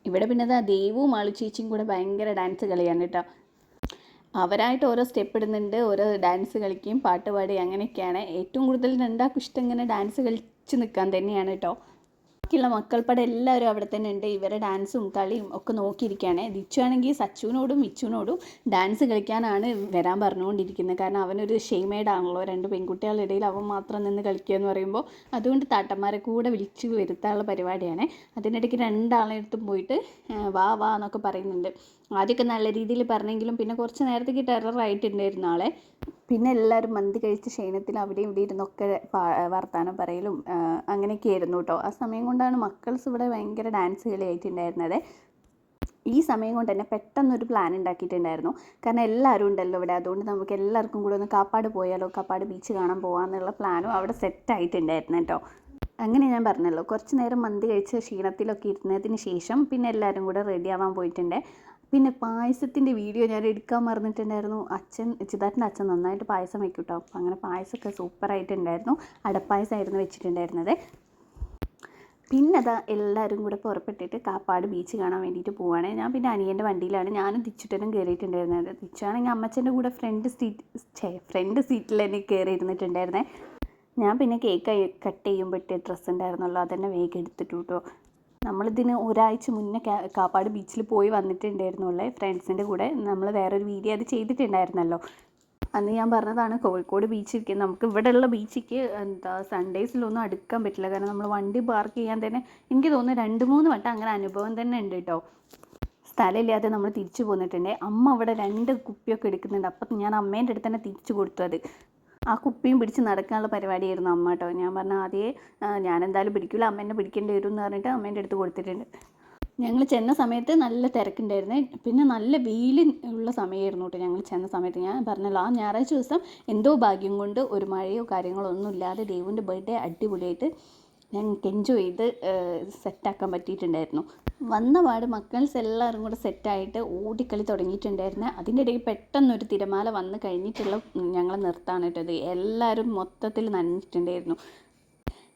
ഇവിടെ പിന്നെ ദേവും മാളു ചേച്ചിയും കൂടെ ഭയങ്കര ഡാൻസ് കളിയാണ് കേട്ടോ. അവരായിട്ട് ഓരോ സ്റ്റെപ്പ് ഇടുന്നുണ്ട്, ഓരോ ഡാൻസ് കളിക്കുകയും പാട്ട് പാടുകയും അങ്ങനെയൊക്കെയാണ്. ഏറ്റവും കൂടുതൽ രണ്ടാൾക്കും ഇഷ്ടം ഇങ്ങനെ ഡാൻസ് കളിച്ച് നിൽക്കാൻ തന്നെയാണ് കേട്ടോ. ബാക്കിയുള്ള മക്കൾപ്പടെ എല്ലാവരും അവിടെ തന്നെ ഉണ്ട്. ഇവരെ ഡാൻസും കളിയും ഒക്കെ നോക്കിയിരിക്കുകയാണ്. ദിച്ചു ആണെങ്കിൽ സച്ചുവിനോടും മിച്ചുവിനോടും ഡാൻസ് കളിക്കാനാണ് വരാൻ പറഞ്ഞുകൊണ്ടിരിക്കുന്നത്. കാരണം അവനൊരു ഷെയ്മേഡാണല്ലോ, 2 പെൺകുട്ടികളുടെ ഇടയിൽ അവൻ മാത്രം നിന്ന് കളിക്കുക എന്ന് പറയുമ്പോൾ. അതുകൊണ്ട് താട്ടന്മാരെ കൂടെ വിളിച്ച് വരുത്താനുള്ള പരിപാടിയാണ്. അതിനിടയ്ക്ക് 2 ആളെടുത്തും പോയിട്ട് വാ വാ എന്നൊക്കെ പറയുന്നുണ്ട്. ആദ്യമൊക്കെ നല്ല രീതിയിൽ പറഞ്ഞെങ്കിലും പിന്നെ കുറച്ച് നേരത്തേക്ക് ടെററായിട്ടുണ്ടായിരുന്നു ആളെ. പിന്നെ എല്ലാവരും മന്തി കഴിച്ച ക്ഷീണത്തിൽ അവിടെയും ഇവിടെ ഇരുന്നൊക്കെ വർത്താനം പറയലും അങ്ങനെയൊക്കെ ആയിരുന്നു കേട്ടോ. ആ സമയം കൊണ്ടാണ് മക്കൾസ് ഇവിടെ ഭയങ്കര ഡാൻസ് കളിയായിട്ടുണ്ടായിരുന്നത്. ഈ സമയം കൊണ്ട് തന്നെ പെട്ടെന്നൊരു പ്ലാൻ ഉണ്ടാക്കിയിട്ടുണ്ടായിരുന്നു. കാരണം എല്ലാവരും ഉണ്ടല്ലോ ഇവിടെ, അതുകൊണ്ട് നമുക്ക് എല്ലാവർക്കും കൂടെ ഒന്ന് കാപ്പാട് പോയാലോ, കാപ്പാട് ബീച്ച് കാണാൻ പോകാമെന്നുള്ള പ്ലാനും അവിടെ സെറ്റായിട്ടുണ്ടായിരുന്നു കേട്ടോ. അങ്ങനെ ഞാൻ പറഞ്ഞല്ലോ, കുറച്ച് നേരം മന്തി കഴിച്ച ക്ഷീണത്തിലൊക്കെ ഇരുന്നതിന് ശേഷം പിന്നെ എല്ലാവരും കൂടെ റെഡി ആവാൻ പോയിട്ടുണ്ട്. പിന്നെ പായസത്തിൻ്റെ വീഡിയോ ഞാൻ എടുക്കാൻ മറന്നിട്ടുണ്ടായിരുന്നു. ചിതാട്ടിൻ്റെ അച്ഛൻ നന്നായിട്ട് പായസം വയ്ക്കും കേട്ടോ. അപ്പം അങ്ങനെ പായസമൊക്കെ സൂപ്പറായിട്ടുണ്ടായിരുന്നു. അടപ്പായസമായിരുന്നു വെച്ചിട്ടുണ്ടായിരുന്നത്. പിന്നെ എല്ലാവരും കൂടെ പുറപ്പെട്ടിട്ട് കാപ്പാട് ബീച്ച് കാണാൻ വേണ്ടിയിട്ട് പോവുകയാണ്. ഞാൻ പിന്നെ അനിയൻ്റെ വണ്ടിയിലാണ് ഞാനും ദിച്ചുട്ടനും കയറിയിട്ടുണ്ടായിരുന്നത്. ദിച്ചാണെങ്കിൽ അമ്മച്ചൻ്റെ കൂടെ ഫ്രണ്ട് സീറ്റിൽ തന്നെ കയറി ഇരുന്നിട്ടുണ്ടായിരുന്നേ. ഞാൻ പിന്നെ കേക്ക് കട്ട് ചെയ്യുമ്പോഴത്തെ ഡ്രസ്സ് ഉണ്ടായിരുന്നല്ലോ, അതെന്നെ വേഗം എടുത്തിട്ടു കേട്ടോ. നമ്മളിതിന് ഒരാഴ്ച മുന്നേ കാപ്പാട് ബീച്ചിൽ പോയി വന്നിട്ടുണ്ടായിരുന്നുള്ളേ ഫ്രണ്ട്സിൻ്റെ കൂടെ. നമ്മൾ വേറൊരു വീഡിയോ അത് ചെയ്തിട്ടുണ്ടായിരുന്നല്ലോ. അന്ന് ഞാൻ പറഞ്ഞതാണ് കോഴിക്കോട് ബീച്ചിലേക്ക് നമുക്ക് ഇവിടെയുള്ള ബീച്ചിലേക്ക് സൺഡേസിലൊന്നും അടുക്കാൻ പറ്റില്ല. കാരണം നമ്മൾ വണ്ടി പാർക്ക് ചെയ്യാൻ തന്നെ എനിക്ക് തോന്നുന്നു 2-3 വട്ടം അങ്ങനെ അനുഭവം തന്നെ ഉണ്ട് കേട്ടോ. സ്ഥലമില്ലാതെ നമ്മൾ തിരിച്ചു പോന്നിട്ടുണ്ട്. അമ്മ അവിടെ 2 കുപ്പിയൊക്കെ എടുക്കുന്നുണ്ട്. അപ്പം ഞാൻ അമ്മേൻ്റെ അടുത്ത് തന്നെ തിരിച്ചു കൊടുത്തു. അത് ആ കുപ്പിയും പിടിച്ച് നടക്കാനുള്ള പരിപാടിയായിരുന്നു അമ്മ കേട്ടോ. ഞാൻ പറഞ്ഞ ആദ്യമേ ഞാനെന്തായാലും പിടിക്കില്ല, അമ്മ എന്നെ പിടിക്കേണ്ടി വരും എന്ന് പറഞ്ഞിട്ട് അമ്മേൻ്റെ അടുത്ത് കൊടുത്തിട്ടുണ്ട്. ഞങ്ങൾ ചെന്ന സമയത്ത് നല്ല തിരക്കുണ്ടായിരുന്നേ. പിന്നെ നല്ല വെയിൽ ഉള്ള സമയമായിരുന്നു കേട്ടോ ഞങ്ങൾ ചെന്ന സമയത്ത്. ഞാൻ പറഞ്ഞല്ലോ, ആ ഞായറാഴ്ച ദിവസം എന്തോ ഭാഗ്യം കൊണ്ട് ഒരു മഴയോ കാര്യങ്ങളോ ഒന്നും ഇല്ലാതെ ദേവുവിൻ്റെ ബർത്ത്ഡേ അടിപൊളിയായിട്ട് ഞങ്ങൾക്ക് എൻജോയ് ചെയ്ത് സെറ്റാക്കാൻ പറ്റിയിട്ടുണ്ടായിരുന്നു. വന്ന പാട് മക്കൾസ് എല്ലാവരും കൂടെ സെറ്റായിട്ട് ഓടിക്കളി തുടങ്ങിയിട്ടുണ്ടായിരുന്നു. അതിൻ്റെ ഇടയിൽ പെട്ടെന്നൊരു തിരമാല വന്ന് കഴിഞ്ഞിട്ടുള്ള ഞങ്ങൾ നിർത്താണ് കേട്ടത്. എല്ലാവരും മൊത്തത്തിൽ നനഞ്ഞിട്ടുണ്ടായിരുന്നു.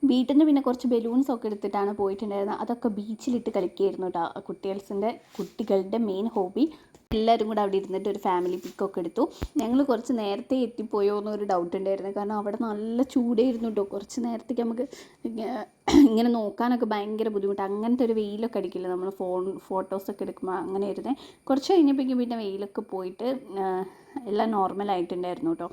വീട്ടിൽ നിന്ന് പിന്നെ കുറച്ച് ബലൂൺസൊക്കെ എടുത്തിട്ടാണ് പോയിട്ടുണ്ടായിരുന്നത്. അതൊക്കെ ബീച്ചിലിട്ട് കളിക്കുകയായിരുന്നു കേട്ടോ. കുട്ടികളുടെ മെയിൻ ഹോബി. എല്ലാവരും കൂടെ അവിടെ ഇരുന്നിട്ട് ഒരു ഫാമിലി പിക്കൊക്കെ എടുത്തു. ഞങ്ങൾ കുറച്ച് നേരത്തെ എത്തിപ്പോയോ എന്നൊരു ഡൗട്ട് ഉണ്ടായിരുന്നു. കാരണം അവിടെ നല്ല ചൂടായിരുന്നു കേട്ടോ. കുറച്ച് നേരത്തേക്ക് നമുക്ക് ഇങ്ങനെ നോക്കാനൊക്കെ ഭയങ്കര ബുദ്ധിമുട്ട്. അങ്ങനത്തെ ഒരു വെയിലൊക്കെ അടിക്കില്ല നമ്മൾ ഫോട്ടോസൊക്കെ എടുക്കുമ്പോൾ അങ്ങനെ ആയിരുന്നേ. കുറച്ച് കഴിഞ്ഞപ്പോഴേക്കും പിന്നെ വെയിലൊക്കെ പോയിട്ട് എല്ലാം നോർമലായിട്ടുണ്ടായിരുന്നു കേട്ടോ.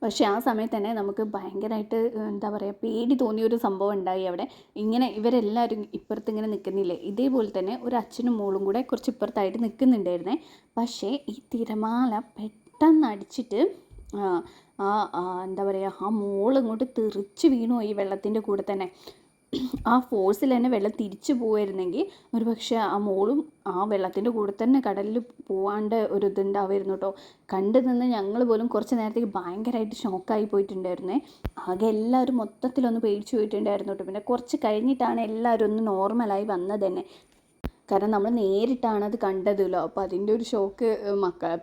പക്ഷേ ആ സമയത്ത് തന്നെ നമുക്ക് ഭയങ്കരമായിട്ട് എന്താ പറയുക, പേടി തോന്നിയൊരു സംഭവം ഉണ്ടായി അവിടെ. ഇങ്ങനെ ഇവരെല്ലാവരും ഇപ്പുറത്ത് ഇങ്ങനെ നിൽക്കുന്നില്ലേ, ഇതേപോലെ തന്നെ ഒരു അച്ഛനും മോളും കൂടെ കുറച്ച് ഇപ്പുറത്തായിട്ട് നിൽക്കുന്നുണ്ടായിരുന്നേ. പക്ഷേ ഈ തിരമാല പെട്ടെന്ന് അടിച്ചിട്ട് എന്താ പറയുക, ആ മോൾ ഇങ്ങോട്ട് തെറിച്ച് വീണു ഈ വെള്ളത്തിൻ്റെ കൂടെ തന്നെ. ആ ഫോഴ്സിൽ തന്നെ വെള്ളം തിരിച്ചു പോയിരുന്നെങ്കിൽ ഒരു പക്ഷേ ആ മോളും ആ വെള്ളത്തിൻ്റെ കൂടെ തന്നെ കടലിൽ പോവാണ്ട് ഒരു ഇതുണ്ടാവുമായിരുന്നു കേട്ടോ. കണ്ടു നിന്ന് ഞങ്ങൾ പോലും കുറച്ച് നേരത്തേക്ക് ഭയങ്കരമായിട്ട് ഷോക്കായി പോയിട്ടുണ്ടായിരുന്നേ. ആകെ എല്ലാവരും മൊത്തത്തിലൊന്ന് പേടിച്ചു പോയിട്ടുണ്ടായിരുന്നു കേട്ടോ. പിന്നെ കുറച്ച് കഴിഞ്ഞിട്ടാണ് എല്ലാവരും ഒന്ന് നോർമലായി വന്നത് തന്നെ. കാരണം നമ്മൾ നേരിട്ടാണത് കണ്ടതല്ലോ. അപ്പോൾ അതിൻ്റെ ഒരു ഷോക്ക്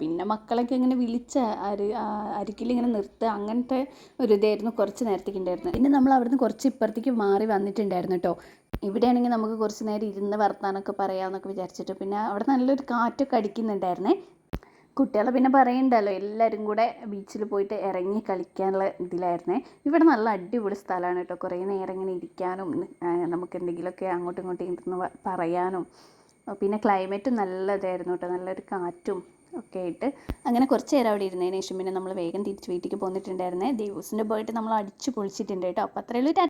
പിന്നെ മക്കളൊക്കെ ഇങ്ങനെ വിളിച്ച് അരികിലിങ്ങനെ നിർത്തുക, അങ്ങനത്തെ ഒരു ഇതായിരുന്നു കുറച്ച് നേരത്തേക്ക് ഉണ്ടായിരുന്നത്. പിന്നെ നമ്മൾ അവിടുന്ന് കുറച്ച് ഇപ്പുറത്തേക്ക് മാറി വന്നിട്ടുണ്ടായിരുന്നു കേട്ടോ. ഇവിടെയാണെങ്കിൽ നമുക്ക് കുറച്ച് നേരം ഇരുന്ന് വർത്താനൊക്കെ പറയാമെന്നൊക്കെ വിചാരിച്ചിട്ട്. പിന്നെ അവിടെ നല്ലൊരു കാറ്റൊക്കെ അടിക്കുന്നുണ്ടായിരുന്നേ. കുട്ടികളെ പിന്നെ പറയണ്ടല്ലോ, എല്ലാവരും കൂടെ ബീച്ചിൽ പോയിട്ട് ഇറങ്ങി കളിക്കാനുള്ള ഇതിലായിരുന്നേ. ഇവിടെ നല്ല അടിപൊളി സ്ഥലമാണ് കേട്ടോ. കുറേ നേരം ഇങ്ങനെ ഇരിക്കാനും നമുക്ക് എന്തെങ്കിലുമൊക്കെ അങ്ങോട്ടും ഇങ്ങോട്ടും ഇരുന്ന് പറയാനും. പിന്നെ ക്ലൈമറ്റും നല്ലതായിരുന്നു കേട്ടോ, നല്ലൊരു കാറ്റും ഒക്കെ ആയിട്ട്. അങ്ങനെ കുറച്ച് നേരം അവിടെ ഇരുന്നതിന് ശേഷം പിന്നെ നമ്മൾ വേഗം തിരിച്ച് വീട്ടിലേക്ക് പോന്നിട്ടുണ്ടായിരുന്നേ. ദേവൂസിൻ്റെ ബർത്ത്ഡേ നമ്മൾ അടിച്ച് പൊളിച്ചിട്ടുണ്ട് കേട്ടോ. അപ്പോൾ അത്രയേ ഉള്ളൂ.